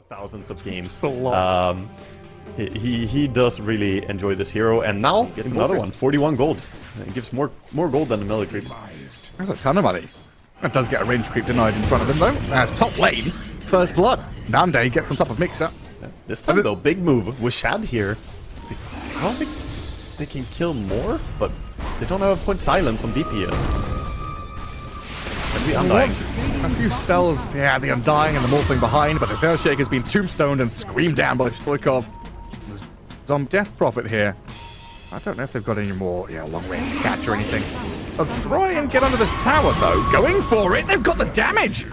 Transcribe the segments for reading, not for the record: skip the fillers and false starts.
thousands of games. A lot. He does really enjoy this hero, and now gets another one, 41 gold. It gives more gold than the melee creeps. That's a ton of money. That does get a range creep denied in front of him, though. As top lane, first blood. Nande gets on top of Mixer. This time, though, big move with Shad here. I don't think they can kill Morph, but they don't have a point silence on DP yet. Maybe Undying. A few spells, yeah, the Undying and the Morphling behind, but the Earthshaker has been tombstoned and screamed down by Stoikov. There's some Death Prophet here. I don't know if they've got any more, long-range catch or anything. They'll try and get under this tower, though. Going for it, they've got the damage!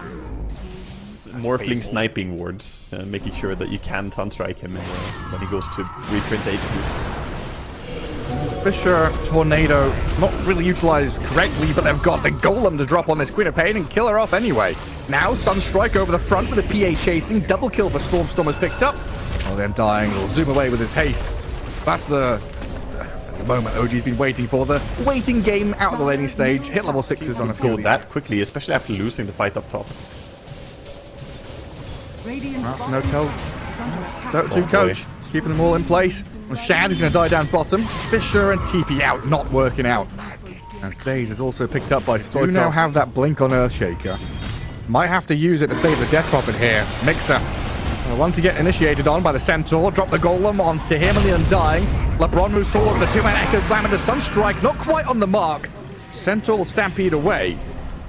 Morphling sniping wards, making sure that you can Sunstrike him when he goes to reprint HP. Fisher, Tornado, not really utilized correctly, but they've got the Golem to drop on this Queen of Pain and kill her off anyway. Now, Sunstrike over the front with the PA chasing. Double kill for Storm is picked up. Oh, then Dying will zoom away with his haste. That's the moment OG's been waiting for. The waiting game out of the laning stage. Hit level 6s on a go that quickly, especially after losing the fight up top. No tell. Dota 2 coach, keeping them all in place. Shad is going to die down bottom. Fisher and TP out, not working out. And Stays is also picked up by Stoikov. You now have that blink on Earthshaker. Might have to use it to save the Death Prophet here. Mixer. One to get initiated on by the Centaur. Drop the Golem onto him and the Undying. LeBron moves forward with the two-man Echo Slam into Sunstrike. Not quite on the mark. Centaur will stampede away.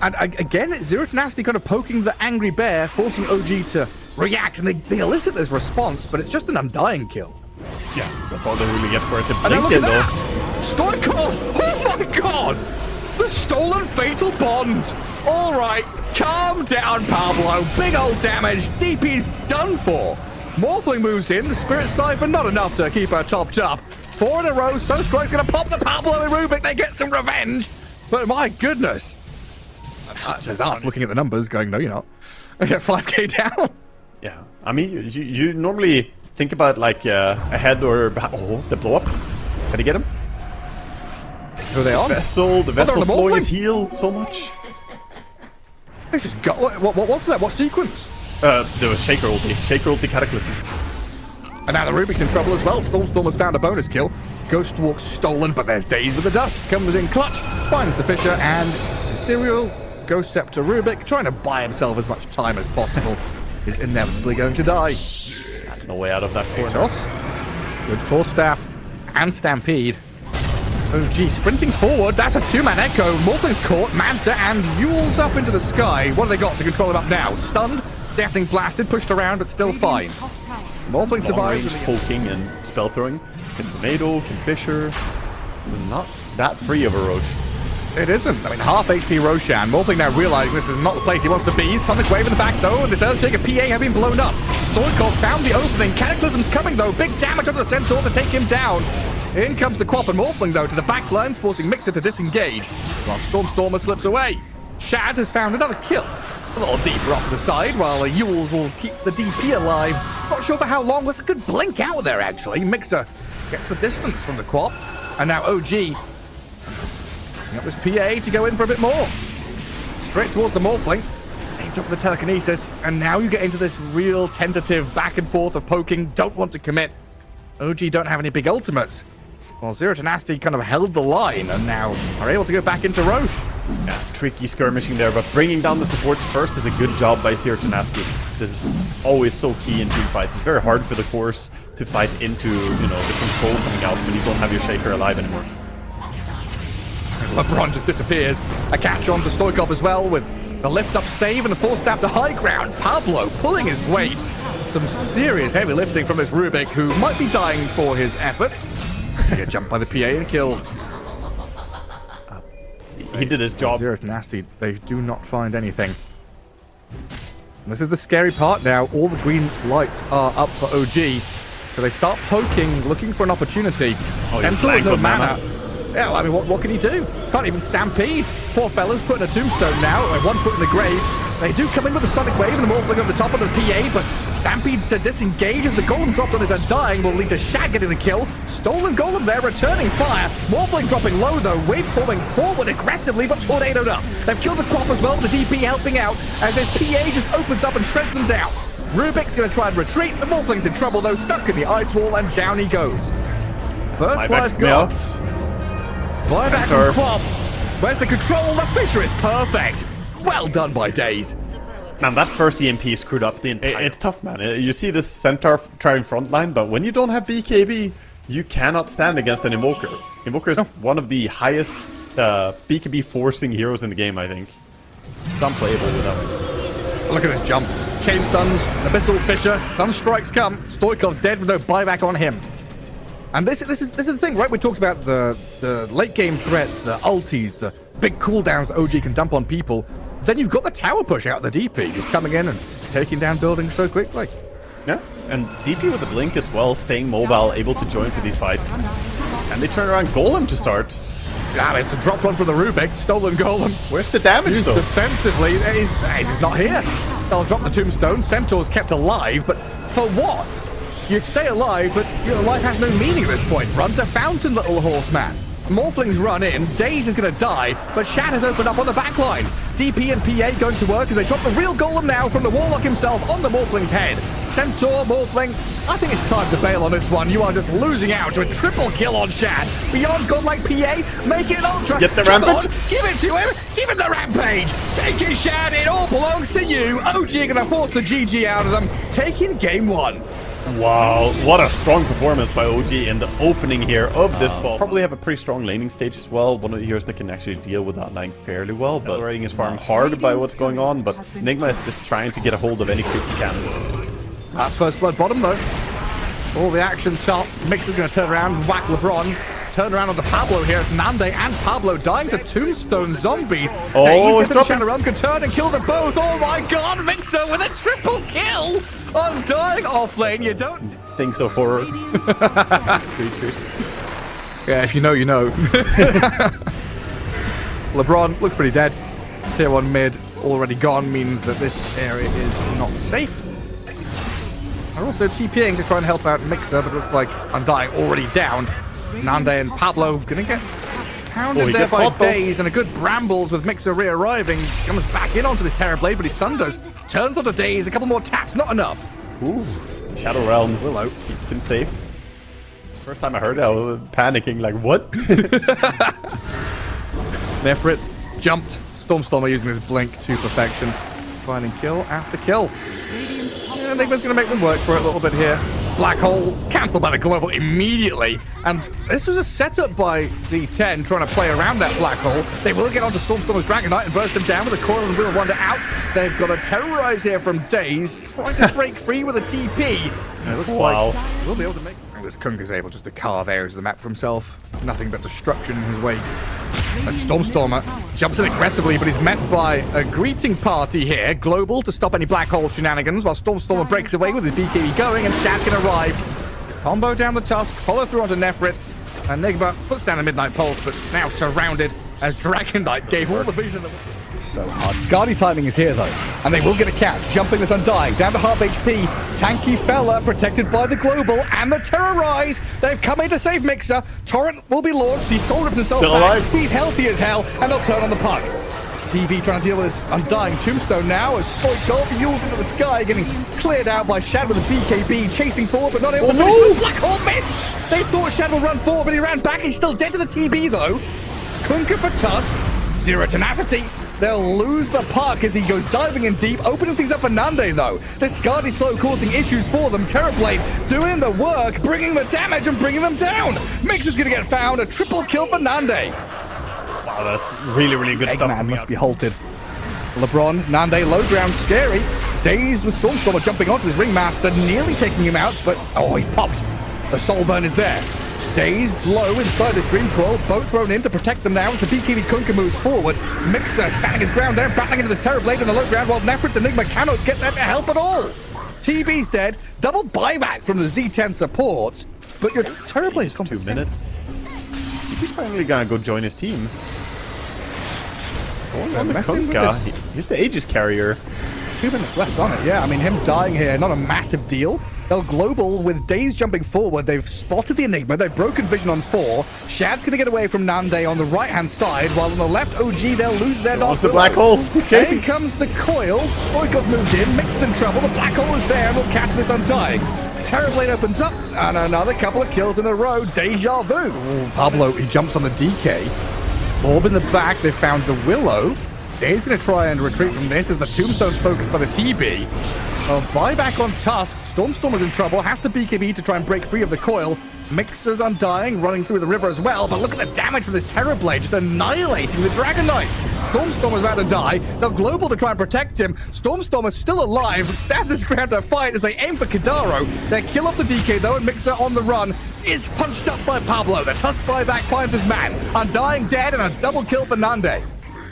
And again, it's Zero Tenacity kind of poking the angry bear, forcing OG to react. And they elicit this response, but it's just an Undying kill. Yeah, that's all they really get for it. The blink in, though. Stoikov! Oh my god! The stolen fatal bonds! Alright, calm down, Pablo. Big old damage. DP's done for. Morphling moves in. The Spirit Siphon, not enough to keep her topped up. 4 in a row. Sunstrike's going to pop the Pablo and Rubik. They get some revenge. But my goodness. Just us looking at the numbers going, no, you're not. I get 5k down. Yeah, I mean, you normally think about like ahead or behind. Oh, the blow up. Can he get him? Who are they on? The Vessel slowing his heal so much. They just got. What's that? What sequence? The Shaker ulti Cataclysm. And now the Rubik's in trouble as well. Storm has found a bonus kill. Ghost Walk stolen, but there's Daze with the dust. Comes in clutch, finds the Fisher, and Ethereal Ghost Scepter Rubik, trying to buy himself as much time as possible, is inevitably going to die. No way out of that corner. Toss. Good Force Staff and Stampede. OG sprinting forward. That's a two-man Echo. Morphling's caught. Manta and Yule's up into the sky. What have they got to control him up now? Stunned, Deathling blasted, pushed around, but still fine. Morphling survives. Poking and spell throwing. Can Tornado, can Fisher. It's not that free of a Roche. It isn't. I mean, half HP Roshan. Morphling now realizing this is not the place he wants to be. Sonic Wave in the back, though, and this Earthshaker PA have been blown up. Stoikov found the opening. Cataclysm's coming, though. Big damage on the Centaur to take him down. In comes the Quap and Morphling, though, to the back lines, forcing Mixer to disengage. While Stormer slips away. Shad has found another kill. A little deeper off the side, while Yules will keep the DP alive. Not sure for how long. Was a good blink out there, actually. Mixer gets the distance from the Quap. And now OG got this PA to go in for a bit more. Straight towards the Morphling. Saved up with the telekinesis. And now you get into this real tentative back and forth of poking. Don't want to commit. OG don't have any big ultimates. Well, Zero Tenacity kind of held the line and now are able to go back into Roche. Yeah, tricky skirmishing there, but bringing down the supports first is a good job by Zero Tenacity. This is always so key in team fights. It's very hard for the cores to fight into, the control coming out when you don't have your Shaker alive anymore. LeBron just disappears. A catch on to Stoikov as well with the lift-up save and a force stab to high ground. Pablo pulling his weight. Some serious heavy lifting from this Rubik, who might be dying for his efforts. He got jumped by the PA and killed. He did his job. Zero Tenacity, they do not find anything. And this is the scary part now. All the green lights are up for OG. So they start poking, looking for an opportunity. Centaur with no mana. Yeah, well, I mean, what can he do? Can't even stampede. Poor fella's put in a tombstone now, 1 foot in the grave. They do come in with the Sonic Wave and the Morphling over the top of the PA, but Stampede to disengage as the Golem dropped on his Undying will lead to Shad getting the kill. Stolen Golem there, returning fire. Morphling dropping low though, Wave forming forward aggressively, but tornadoed up. They've killed the Quap as well, the DP helping out, as this PA just opens up and shreds them down. Rubik's going to try and retreat. The Morphling's in trouble, though, stuck in the ice wall, and down he goes. First life gone. Buyback and Quab. Where's the control? The Fisher is perfect. Well done by Days. Man, that first EMP screwed up the entire... It's tough, man. You see this Centaur trying frontline, but when you don't have BKB, you cannot stand against an Invoker. Invoker is one of the highest BKB forcing heroes in the game, I think. It's unplayable without it. Look at this jump. Chain stuns, Abyssal Fisher, Sunstrikes come. Stoikov's dead with no buyback on him. And this is the thing, right? We talked about the late game threat, the ultis, the big cooldowns that OG can dump on people. Then you've got the tower push out the DP, just coming in and taking down buildings so quickly. Yeah, and DP with the blink as well, staying mobile, able to join for these fights. And they turn around Golem to start. Yeah, it's a drop one from the Rubik, stolen Golem. Where's the damage though? Defensively, he's not here. They'll drop the tombstone, Centaur's kept alive, but for what? You stay alive, but your life has no meaning at this point. Run to Fountain, little horseman. Morphlings run in, Daze is going to die, but Shad has opened up on the back lines. DP and PA going to work as they drop the real Golem now from the Warlock himself on the Morphling's head. Centaur, Morphling, I think it's time to bail on this one. You are just losing out to a triple kill on Shad. Beyond godlike PA, make it an ultra. Get the rampage. Give it to him. Give him the rampage. Taking Shad, it all belongs to you. OG are going to force the GG out of them, taking game one. Wow, what a strong performance by OG in the opening here of this ball. Probably have a pretty strong laning stage as well. One of the heroes that can actually deal with that line fairly well. But Accelerating his farm hard by what's going on, but Enigma is just trying to get a hold of any creeps he can. That's first blood bottom though. All the action top. Mixer's going to turn around and whack LeBron. Turn around on the Pablo here. It's Nande and Pablo dying to tombstone zombies. Oh, it's dropping. Shadowrun can turn and kill them both. Oh my god, Mixer with a triple kill! Undying off lane, you don't... Things of horror. Creatures. Yeah, if you know, you know. LeBron looks pretty dead. Tier 1 mid already gone means that this area is not safe. They're also TPing to try and help out Mixer, but it looks like Undying already down. Nande and Pablo gonna get pounded there by Daze, and a good brambles with Mixer re-arriving. Comes back in onto this Terrorblade, but his son does. Turns onto Daze, a couple more taps, not enough. Ooh, Shadow Realm Willow keeps him safe. First time I heard it, I was panicking, like, what? Nefrit jumped. Stormstormer using his blink to perfection. Finding kill after kill. Enigma's going to make them work for it a little bit here. Black Hole cancelled by the Global immediately. And this was a setup by Z10 trying to play around that Black Hole. They will get onto Stormstormer's Dragon Knight and burst him down with a Coil and Wheel of Wonder out. They've got a Terrorize here from Daze, trying to break free with a TP. And it looks like we'll be able to make... This Kunk is able just to carve areas of the map for himself. Nothing but destruction in his wake. And Stormstormer jumps in aggressively, but he's met by a greeting party here. Global to stop any Black Hole shenanigans, while Stormstormer breaks away with his BKB going, and Shad can arrive. Combo down the Tusk, follow through onto Nefrit. And Enigma puts down a Midnight Pulse, but now surrounded as Dragon Knight gave all the vision of the... So hard. Scardy timing is here though, and they will get a catch. Jumping this Undying, down to half HP. Tanky fella, protected by the Global and the Terrorize. They've come in to save Mixer. Torrent will be launched. He soul rips himself back. He's healthy as hell, and they'll turn on the puck. TV trying to deal with this Undying Tombstone now as Stoikov fuels into the sky, getting cleared out by Shad with his BKB, chasing forward but not able to finish. Black Hole missed! They thought Shad would run forward, but he ran back. He's still dead to the TB though. Kunka for Tusk. Zero tenacity. They'll lose the puck as he goes diving in deep, opening things up for Nande though. This Scardy slow causing issues for them. Terrorblade doing the work, bringing the damage and bringing them down. Mixer's gonna get found, a triple kill for Nande. Wow, that's really good stuff. Eggman must be halted. LeBron, Nande, low ground, scary. Daze with Stormstormer jumping onto his Ringmaster, nearly taking him out, but oh, he's popped. The Soul Burn is there. Daze blow inside this Dream Coil, both thrown in to protect them now as the BKB Kunka moves forward. Mixer standing his ground there, battling into the Terrorblade in the low ground, while Nefrit's Enigma cannot get there to help at all. TB's dead, double buyback from the Z10 supports, but your Terrorblade is gone 2 minutes. He's finally gonna go join his team. Going on the Kunka. He's the Aegis carrier. 2 minutes left on it, yeah. I mean, him dying here, not a massive deal. They'll global with Daze jumping forward. They've spotted the Enigma. They've broken vision on 4. Shad's going to get away from Nande on the right-hand side, while on the left, OG, they'll lose their Dark the black hole. He's chasing. In comes the coil. Stoikov moves in. Mix is in trouble. The black hole is there, and will catch this Undying. Terrorblade opens up, and another couple of kills in a row. Deja vu. Ooh, Pablo, he jumps on the DK. Orb in the back. They found the Willow. Dave's going to try and retreat from this as the Tombstone's focused by the TB. Buyback on Tusk. Stormstormer's in trouble. Has to BKB to try and break free of the coil. Mixer's Undying, running through the river as well. But look at the damage from this Terrorblade, just annihilating the Dragon Knight. Stormstormer's about to die. They'll global to try and protect him. Stormstormer's still alive. Stands his ground to fight as they aim for Kadaro. They kill off the DK though, and Mixer on the run is punched up by Pablo. The Tusk buyback finds his man. Undying dead, and a double kill for Nande.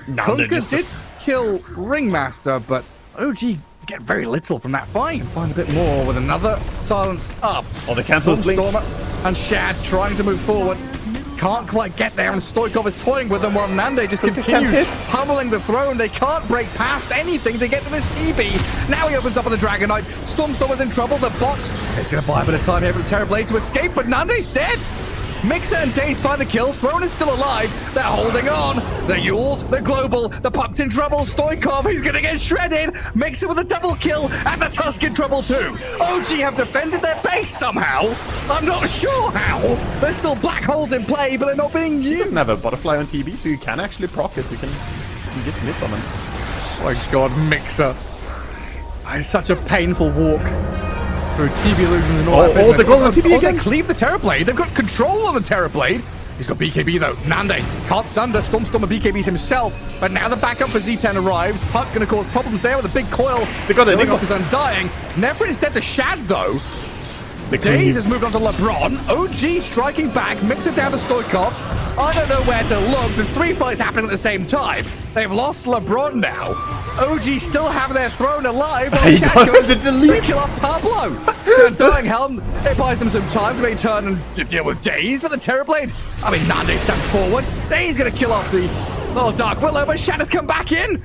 Konka did kill Ringmaster, but OG get very little from that fight. Find a bit more with another silence up. Oh, the cancels blink. And Shad trying to move forward. Can't quite get there, and Stoikov is toying with them while Nande just continues pummeling the throne. They can't break past anything to get to this TB. Now he opens up on the Dragon Knight. Stormstormer's in trouble. The box is going to buy a bit of time here for the Terrorblade to escape, but Nande's dead. Mixer and Daze find the kill. Throne is still alive. They're holding on. The Yules, the Global, the Puck's in trouble. Stoikov, he's going to get shredded. Mixer with a double kill, and the Tusk in trouble too. OG have defended their base somehow. I'm not sure how. There's still black holes in play, but they're not being used. He doesn't have a butterfly on TB, so you can actually proc it. You can get some hits on him. Oh my god, Mixer. It's such a painful walk through TB illusions and all that business. They're going on TB again. They cleave the Terrorblade. They've got control on the Terrorblade. He's got BKB though. Nande can't sunder. Stormstormer BKBs himself. But now the backup for Z10 arrives. Puck going to cause problems there with a big coil. They got it. Off is Undying. Nefrit is dead to Shad though. Daze has moved on to LeBron. OG striking back. Mix it down to Stoikov. I don't know where to look. There's 3 fights happening at the same time. They've lost LeBron now. OG still have their throne alive. While Shad goes to delete. Kill off Pablo. Undying Helm. It buys them some time to make turn and deal with Daze. But the Terrorblade, Nande steps forward. Daze going to kill off the little Dark Willow, but Shad has come back in.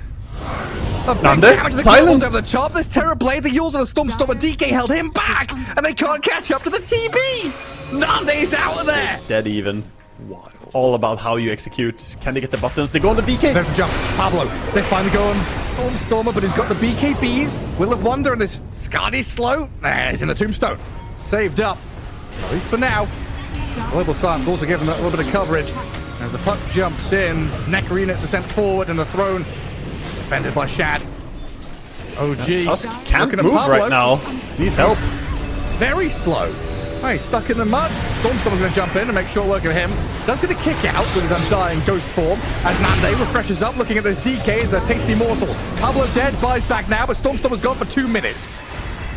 Nande, silence over the top. This Terrorblade, the Yules of the Stormstormer DK held him back, and they can't catch up to the TB. Nande's out of there. Dead even. Wild. All about how you execute. Can they get the buttons? They go on the DK. There's the jump. Pablo. They finally go on Stormstormer, but he's got the BKBs. Will of Wonder, and this Scardy's slow. There, he's in the Tombstone. Saved up. At least for now. Global Silence also giving them a little bit of coverage. As the puck jumps in, Necro units are sent forward, and the throne defended by Shad. OG. Tusk can't move right now. Needs help. Very slow. Oh, he's stuck in the mud. Stormstormer's going to jump in and make short work of him. Does get a kick out with his Undying ghost form as Nande refreshes up, looking at this DK as a tasty morsel. Pablo dead, buys back now, but Stormstormer's gone for 2 minutes.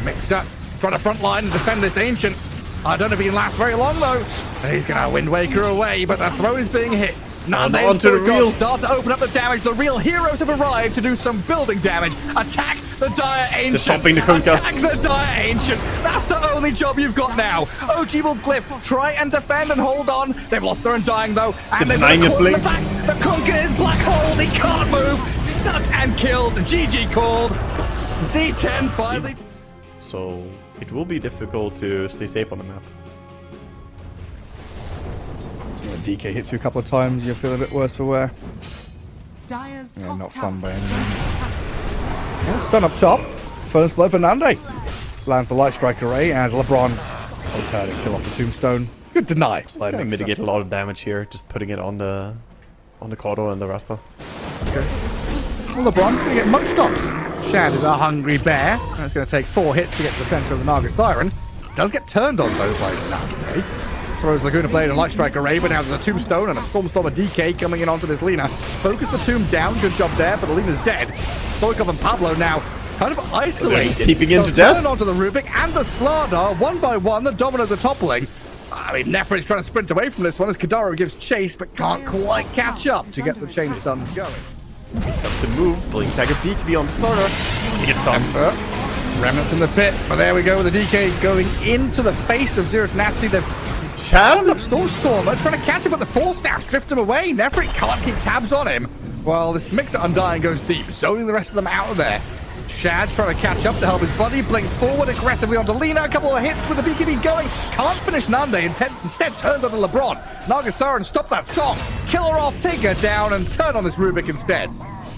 Mixer trying to front line and defend this Ancient. I don't know if he can last very long though. He's going to Wind Waker away, but the throne is being hit. Nande and Stoikov start to open up the damage. The real heroes have arrived to do some building damage. Attack the Dire Ancient. Stopping the Konka. Attack the Dire Ancient. That's the only job you've got now. OG will Glyph. Try and defend and hold on. They've lost their Undying though. And they're denying his blink. The Konka is black hole. He can't move. Stuck and killed. GG called. Z10 finally. So it will be difficult to stay safe on the map. DK hits you a couple of times, you'll feel a bit worse for wear. Yeah, not fun by any means. Stun up top. First blood for Nande. Lands the Light Strike Array as LeBron will turn and kill off the Tombstone. Good deny. It's going to mitigate a lot of damage here, just putting it on the Kodo and the Rasta. Okay. Well, LeBron going to get munched on. Shad is a hungry bear, and it's going to take 4 hits to get to the center of the Naga Siren. Does get turned on though by Nande. Throws Laguna Blade and Light Strike Array, but now there's a Tombstone and a Stormstormer DK coming in onto this Lina. Focus the Tomb down, good job there, but the Lina's dead. Stoikov and Pablo now kind of isolated. He's teeping into death. Turn onto the Rubik and the Slardar, one by one, the Dominoes are toppling. Nefra is trying to sprint away from this one as Kadaro gives chase, but can't quite catch up to get the chain stuns going. That's the move. Blink Dagger BKB on the starter. He gets stunned. Remnants in the pit, but there we go with the DK going into the face of Zero Tenacity. They've Chad up Stormstormer, trying to catch him, but the Force Staffs drift him away. Nefrit can't keep tabs on him. While this Mixer Undying goes deep, zoning the rest of them out of there. Shad trying to catch up to help his buddy. Blinks forward aggressively onto Lina. A couple of hits with the BKB going. Can't finish Nande. Instead turns onto LeBron. Nagasaran stop that song. Kill her off, take her down, and turn on this Rubik instead.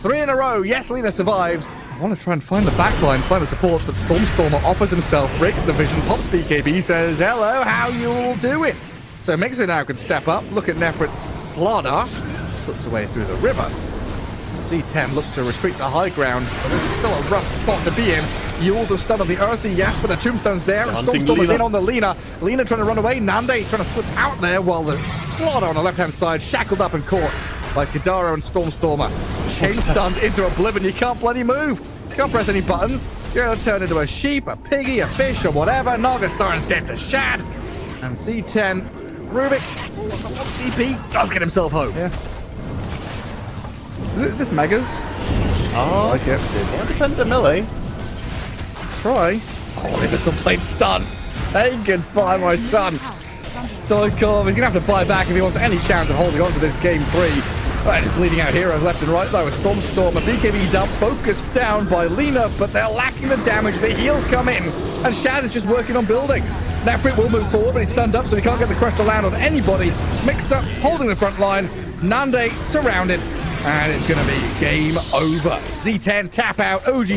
3 in a row. Yes, Lina survives. I want to try and find the backlines, find the supports, but Stormstormer offers himself, breaks the vision, pops BKB, says, hello, how you all doing? So Mixer now can step up, look at Nefrit's Slardar, slips away through the river. C10 look to retreat to high ground, but this is still a rough spot to be in. Yules are stunned on the Ursi, yes, but the tombstone's there, and Stormstormer's in on the Lina. Lina trying to run away, Nande trying to slip out there, while the Slardar on the left-hand side, shackled up and caught by Kadaro and Stormstormer. Chain stunned into Oblivion. You can't bloody move. You can't press any buttons. You're going to turn into a sheep, a piggy, a fish, or whatever. Nagasaran's dead to Shad. And C10, Rubik, what's a lot TP, does get himself home. Yeah. Is this Megas? Oh, I like it. They want to defend the melee. Try. Oh, they just played stun. Say goodbye, my son. Stoikov, he's going to have to buy back if he wants any chance of holding on to this game 3. Right, just bleeding out heroes left and right though with Stormstorm, a BKB dump, focused down by Lina, but they're lacking the damage. The heals come in, and Shad is just working on buildings. Nefrit will move forward, but he's stunned up, so he can't get the crush to land on anybody. Mix-up, holding the front line. Nande surrounded, and it's going to be game over. Z10 tap out, OG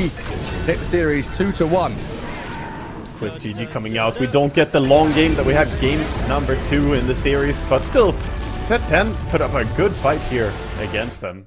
take the series 2-1. With GG coming out, we don't get the long game that we had game number 2 in the series, but still, Z10 put up a good fight here against them.